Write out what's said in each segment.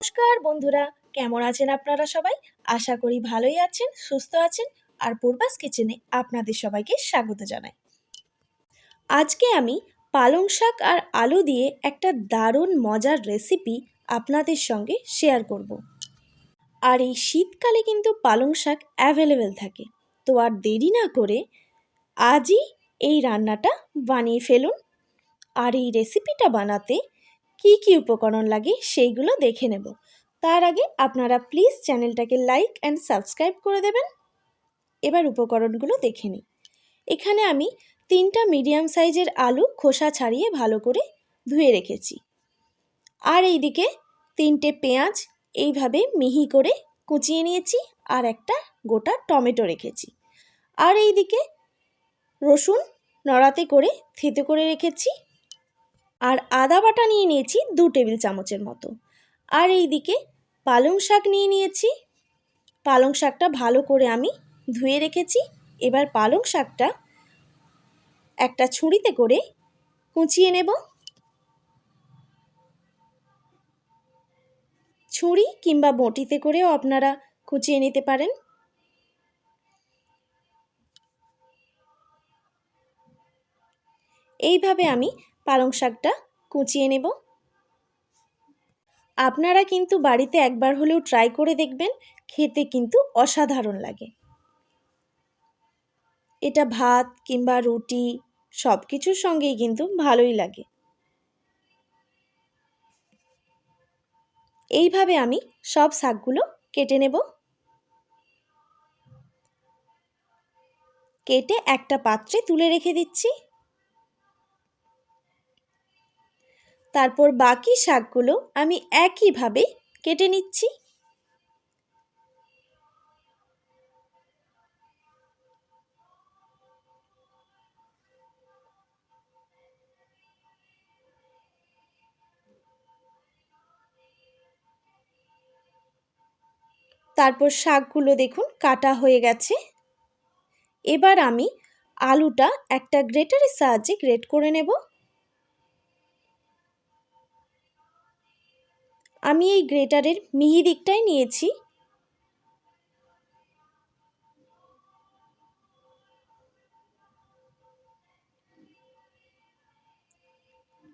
নমস্কার বন্ধুরা, কেমন আছেন আপনারা সবাই? আশা করি ভালোই আছেন, সুস্থ আছেন। আর পূর্বাস কিচেনে আপনাদের সবাইকে স্বাগত জানাই। আজকে আমি পালং শাক আর আলু দিয়ে একটা দারুণ মজার রেসিপি আপনাদের সঙ্গে শেয়ার করব। আর এই শীতকালে কিন্তু পালং শাক অ্যাভেলেবেল থাকে। তো আর দেরি না করে আজই এই রান্নাটা বানিয়ে ফেলুন। আর এই রেসিপিটা বানাতে কি কি উপকরণ লাগে সেইগুলো দেখে নেব। তার আগে আপনারা প্লিজ চ্যানেলটাকে লাইক অ্যান্ড সাবস্ক্রাইব করে দেবেন। এবার উপকরণগুলো দেখে নিই। এখানে আমি 3টা মিডিয়াম সাইজের আলু খোসা ছাড়িয়ে ভালো করে ধুয়ে রেখেছি। আর এইদিকে 3টে পেঁয়াজ এইভাবে মিহি করে কুচিয়ে নিয়েছি, আর একটা গোটা টমেটো রেখেছি। আর এইদিকে রসুন নড়াতে করে থেতো করে রেখেছি। আর আদা বাটা নিয়ে নিয়েছি 2 টেবিল চামচের মতো। আর এইদিকে পালং শাক নিয়ে নিয়েছি। পালং শাকটা ভালো করে আমি ধুয়ে রেখেছি। এবার পালং শাকটা একটা ছুরিতে করে কুচিয়ে নেব। ছুরি কিংবা বটিতে করেও আপনারা কুচিয়ে নিতে পারেন। এইভাবে আমি পালং শাকটা কুচিয়ে নেব। আপনারা কিন্তু বাড়িতে একবার হলেও ট্রাই করে দেখবেন, খেতে কিন্তু অসাধারণ লাগে। এটা ভাত কিংবা রুটি সব কিছুর সঙ্গেই কিন্তু ভালোই লাগে। এইভাবে আমি সব শাকগুলো কেটে নেব। কেটে একটা পাত্রে তুলে রেখে দিচ্ছি। তারপর বাকি শাকগুলো আমি একইভাবে কেটে নিচ্ছি। তারপর শাকগুলো দেখুন কাটা হয়ে গেছে। এবার আমি আলুটা একটা গ্রেটারের সাহায্যে গ্রেট করে নেব। আমি এই গ্রেটারের মিহি দিকটাই নিয়েছি।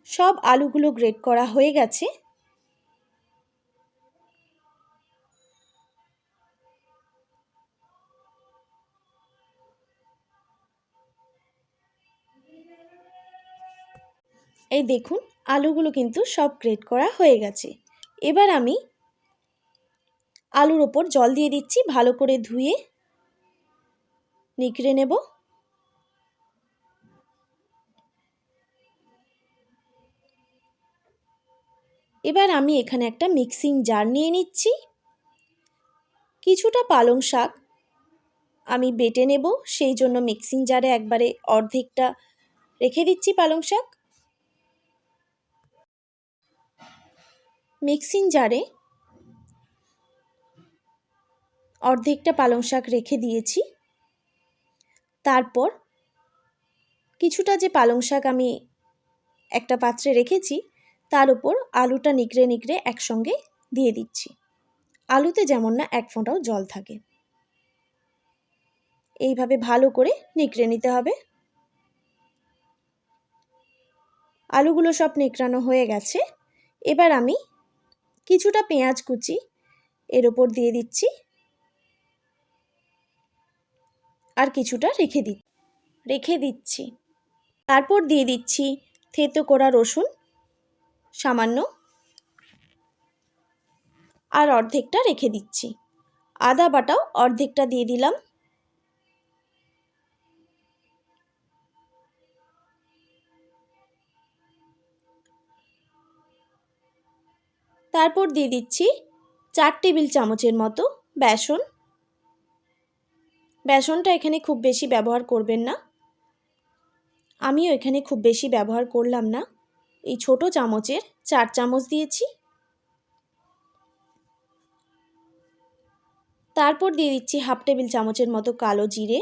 সব আলুগুলো গ্রেট করা হয়ে গেছে। এই দেখুন আলুগুলো কিন্তু সব গ্রেট করা হয়ে গেছে। এবার আমি আলুর ওপর জল দিয়ে দিচ্ছি, ভালো করে ধুয়ে নিগড়ে নেব। এবার আমি এখানে একটা মিক্সিং জার নিয়ে নিচ্ছি। কিছুটা পালং শাক আমি বেটে নেব, সেই জন্য মিক্সিং জারে একবারে অর্ধেকটা রেখে দিচ্ছি পালং শাক। মিক্সিং জারে অর্ধেকটা পালং শাক রেখে দিয়েছি। তারপর কিছুটা যে পালং শাক আমি একটা পাত্রে রেখেছি তার উপর আলুটা নিগড়ে নিগড়ে একসঙ্গে দিয়ে দিচ্ছি। আলুতে যেমন না এক ফোঁটাও জল থাকে। এইভাবে ভালো করে নিগড়ে নিতে হবে। আলুগুলো সব নিগড়ানো হয়ে গেছে। এবার আমি কিছুটা পেঁয়াজ কুচি এর ওপর দিয়ে দিচ্ছি, আর কিছুটা রেখে দিচ্ছি। তারপর দিয়ে দিচ্ছি থেতো করা রসুন সামান্য, আর অর্ধেকটা রেখে দিচ্ছি। আদা বাটাও অর্ধেকটা দিয়ে দিলাম। তারপর দিয়ে দিচ্ছি 4 টেবিল চামচের মতো বেসন। বেসনটা এখানে খুব বেশি ব্যবহার করবেন না, আমিও এখানে খুব বেশি ব্যবহার করলাম না। এই ছোট চামচের 4 চামচ দিয়েছি। তারপর দিয়ে দিচ্ছি হাফ টেবিল চামচের মতো কালো জিরে,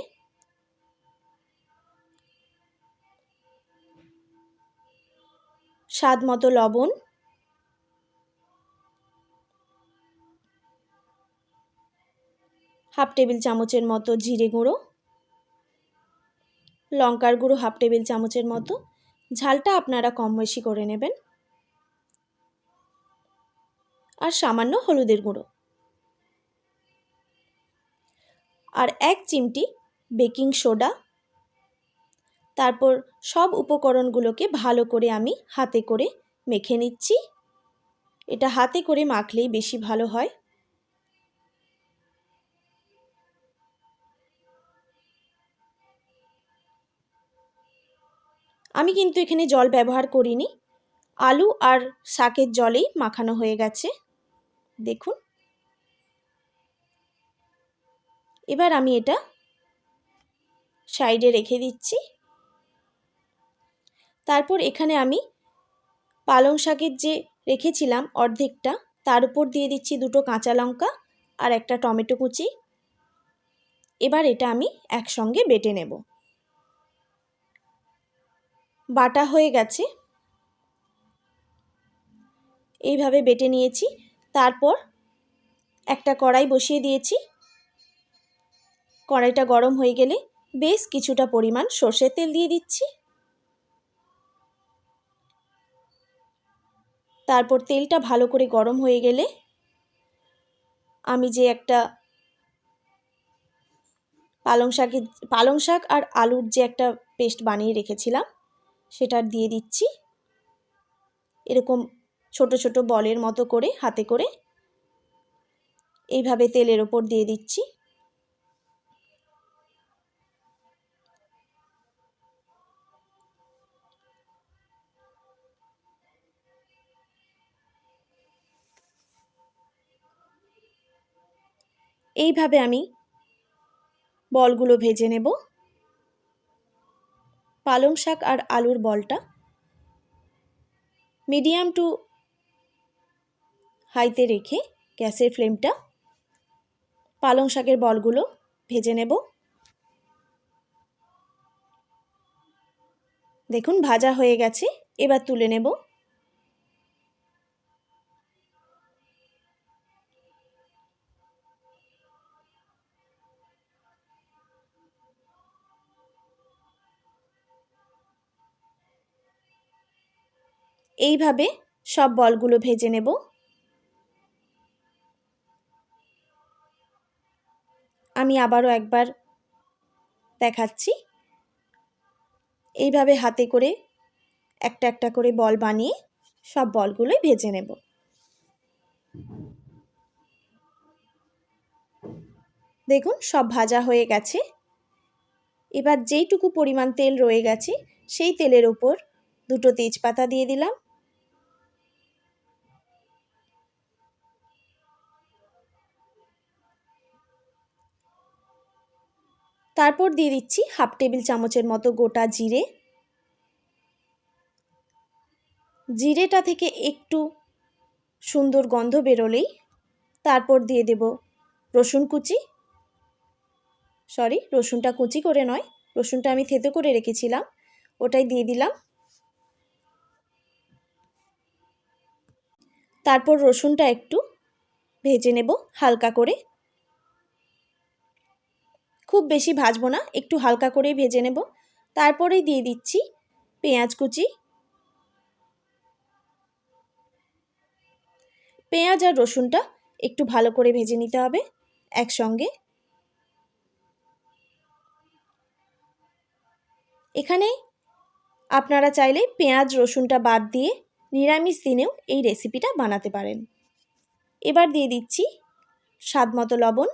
স্বাদ মতো লবণ, হাফ টেবিল চামচের মতো জিরে গুঁড়ো, লঙ্কার গুঁড়ো হাফ টেবিল চামচের মতো, ঝালটা আপনারা কম বেশি করে নেবেন, আর সামান্য হলুদের গুঁড়ো, আর 1 চিমটি বেকিং সোডা। তারপর সব উপকরণগুলোকে ভালো করে আমি হাতে করে মেখে নিচ্ছি। এটা হাতে করে মাখলেই বেশি ভালো হয়। আমি কিন্তু এখানে জল ব্যবহার করিনি, আলু আর শাকের জলেই মাখানো হয়ে গেছে। দেখুন, এবার আমি এটা সাইডে রেখে দিচ্ছি। তারপর এখানে আমি পালং শাকের যে রেখেছিলাম অর্ধেকটা, তার উপর দিয়ে দিচ্ছি 2টো কাঁচা লঙ্কা আর একটা টমেটো কুচি। এবার এটা আমি একসঙ্গে বেটে নেব। বাটা হয়ে গেছে, এইভাবে বেটে নিয়েছি। তারপর একটা কড়াই বসিয়ে দিয়েছি। কড়াইটা গরম হয়ে গেলে বেশ কিছুটা পরিমাণ সর্ষের তেল দিয়ে দিচ্ছি। তারপর তেলটা ভালো করে গরম হয়ে গেলে আমি যে একটা পালং শাক আর আলুর যে একটা পেস্ট বানিয়ে রেখেছিলাম সেটা দিয়ে দিচ্ছি। এরকম ছোট ছোট বলের মতো করে হাতে করে এইভাবে তেলের ওপর দিয়ে দিচ্ছি। এইভাবে আমি বলগুলো ভেজে নেব। পালং শাক আর আলুর বলটা মিডিয়াম টু হাইতে রেখে গ্যাসের ফ্লেমটা পালং শাকের বলগুলো ভেজে নেব। দেখুন ভাজা হয়ে গেছে, এবার তুলে নেব। এইভাবে সব বলগুলো ভেজে নেব। আমি আবারও একবার দেখাচ্ছি। এইভাবে হাতে করে একটা একটা করে বল বানিয়ে সব বলগুলোই ভেজে নেব। দেখুন সব ভাজা হয়ে গেছে। এবার যেইটুকু পরিমাণ তেল রয়ে গেছে সেই তেলের ওপর 2টো তেজপাতা দিয়ে দিলাম। তারপর দিয়ে দিচ্ছি হাফ টেবিল চামচের মতো গোটা জিরে। জিরেটা থেকে একটু সুন্দর গন্ধ বেরোলেই তারপর দিয়ে দেব রসুন কুচি। রসুনটা কুচি করে নয়, রসুনটা আমি থেতো করে রেখেছিলাম, ওটাই দিয়ে দিলাম। তারপর রসুনটা একটু ভেজে নেব হালকা করে, খুব বেশি ভাজবো না, একটু হালকা করেই ভেজে নেব। তারপরেই দিয়ে দিচ্ছি পেঁয়াজ কুচি। পেঁয়াজ আর রসুনটা একটু ভালো করে ভেজে নিতে হবে একসঙ্গে। এখানে আপনারা চাইলে পেঁয়াজ রসুনটা বাদ দিয়ে নিরামিষ দিনেও এই রেসিপিটা বানাতে পারেন। এবার দিয়ে দিচ্ছি স্বাদ মতো লবণ।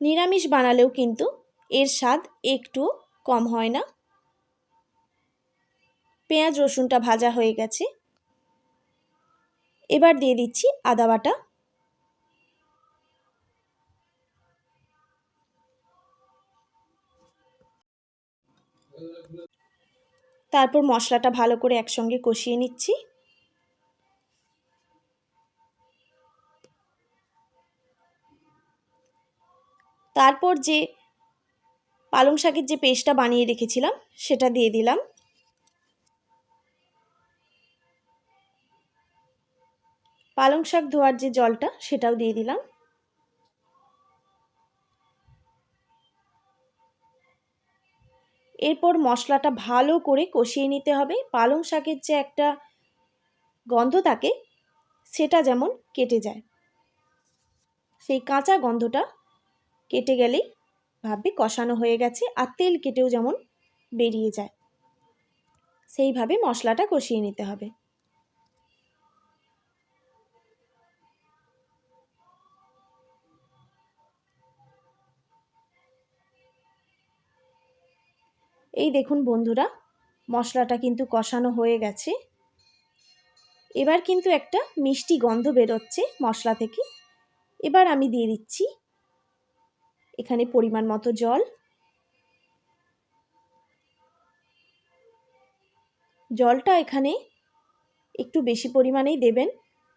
নিরামিষ বানালেও কিন্তু এর স্বাদ একটুও কম হয় না। পেঁয়াজ রসুনটা ভাজা হয়ে গেছে, এবার দিয়ে দিচ্ছি আদা বাটা। তারপর মশলাটা ভালো করে একসঙ্গে কষিয়ে নিচ্ছি। তারপর যে পালং শাকের যে পেস্টটা বানিয়ে রেখেছিলাম সেটা দিয়ে দিলাম। পালং শাক ধোয়ার যে জলটা সেটাও দিয়ে দিলাম। এরপর মশলাটা ভালো করে কষিয়ে নিতে হবে। পালং শাকের যে একটা গন্ধ থাকে সেটা যেমন কেটে যায়, সেই কাঁচা গন্ধটা কেটে গেলেই ভাববে কষানো হয়ে গেছে। আর তেল কেটেও যেমন বেরিয়ে যায়, সেইভাবে মশলাটা কষিয়ে নিতে হবে। এই দেখুন বন্ধুরা, মশলাটা কিন্তু কষানো হয়ে গেছে। এবার কিন্তু একটা মিষ্টি গন্ধ বেরোচ্ছে মশলা থেকে। এবার আমি দিয়ে দিচ্ছি এখানে পরিমাণ মতো জল। জলটা এখানে একটু বেশি পরিমাণেই দেবেন,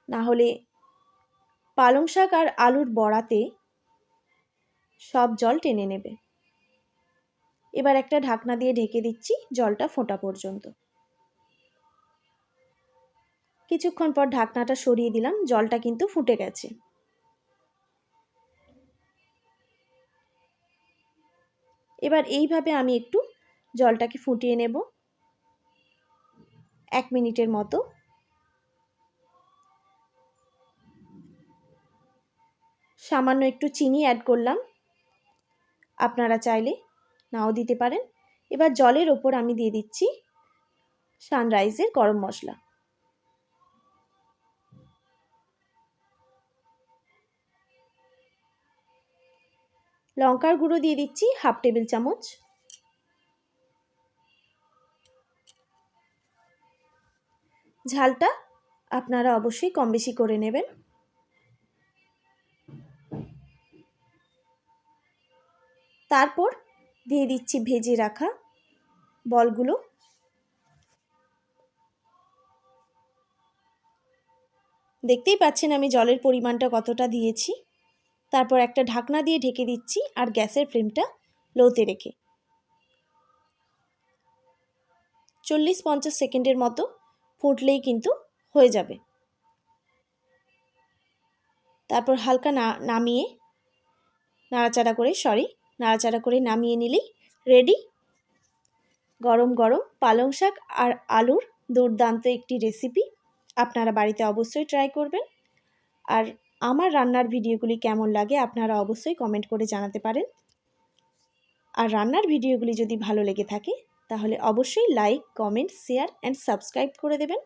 না হলে পালং শাক আর আলুর বড়াতে সব জল টেনে নেবে। এবার একটা ঢাকনা দিয়ে ঢেকে দিচ্ছি জলটা ফোটা পর্যন্ত। কিছুক্ষণ পর ঢাকনাটা সরিয়ে দিলাম, জলটা কিন্তু ফুটে গেছে। এবার এইভাবে আমি একটু জলটাকে ফুটিয়ে নেব 1 মিনিটের মতো। সামান্য একটু চিনি অ্যাড করলাম, আপনারা চাইলে নাও দিতে পারেন। এবার জলের ওপর আমি দিয়ে দিচ্ছি সানরাইজের গরম মশলা। লঙ্কার গুঁড়ো দিয়ে দিচ্ছি 1/2 টেবিল চামচ। ঝালটা আপনারা অবশ্যই কম বেশি করে নেবেন। তারপর দিয়ে দিচ্ছি ভেজে রাখা বলগুলো। দেখতেই পাচ্ছেন আমি জলের পরিমাণটা কতটা দিয়েছি। তারপর একটা ঢাকনা দিয়ে ঢেকে দিচ্ছি আর গ্যাসের ফ্লেমটা লোতে রেখে 40-50 সেকেন্ডের মতো ফুটলেই কিন্তু হয়ে যাবে। তারপর হালকা নাড়াচাড়া করে নামিয়ে নিলেই রেডি গরম গরম পালং শাক আর আলুর দুর্দান্ত একটি রেসিপি। আপনারা বাড়িতে অবশ্যই ট্রাই করবেন। আর আমার রান্নার ভিডিওগুলি কেমন লাগে আপনারা অবশ্যই কমেন্ট করে জানাতে পারেন। আর রান্নার ভিডিওগুলি যদি ভালো লেগে থাকে তাহলে অবশ্যই like, comment, share and subscribe করে দেবেন।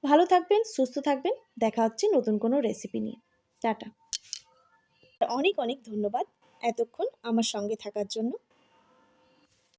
ভালো থাকবেন, সুস্থ থাকবেন। দেখা হচ্ছে নতুন কোনো রেসিপি নিয়ে। টাটা। অনেক অনেক ধন্যবাদ এতক্ষণ আমার সঙ্গে থাকার জন্য।